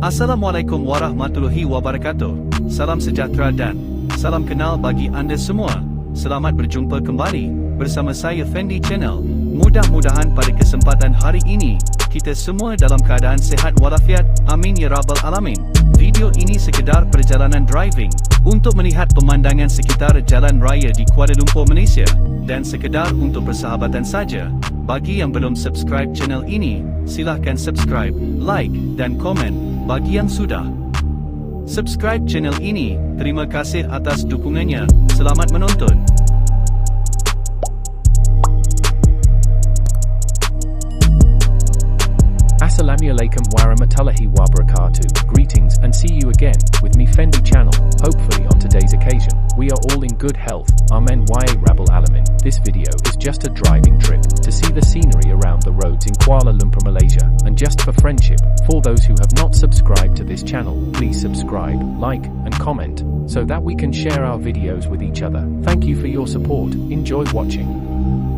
Assalamualaikum warahmatullahi wabarakatuh. Salam sejahtera dan salam kenal bagi anda semua. Selamat berjumpa kembali bersama saya Fendi Channel. Mudah-mudahan pada kesempatan hari ini kita semua dalam keadaan sehat walafiat. Amin ya rabbal alamin. Video ini sekedar perjalanan driving untuk melihat pemandangan sekitar jalan raya di Kuala Lumpur, Malaysia, dan sekedar untuk persahabatan saja. Bagi yang belum subscribe channel ini, silahkan subscribe, like dan komen. Bagi yang sudah subscribe channel ini, terima kasih atas dukungannya. Selamat menonton. Assalamualaikum warahmatullahi wabarakatuh. Greetings and see you again with me Fendi Channel. Hopefully on today's occasion we are all in good health. Amen wa rabbal alamin. This video is just a driving trip to see the scenery around the roads in Kuala Lumpur, Malaysia, and just for friendship. For those who have not subscribed to this channel, please subscribe, like and comment so that we can share our videos with each other. Thank you for your support. Enjoy watching.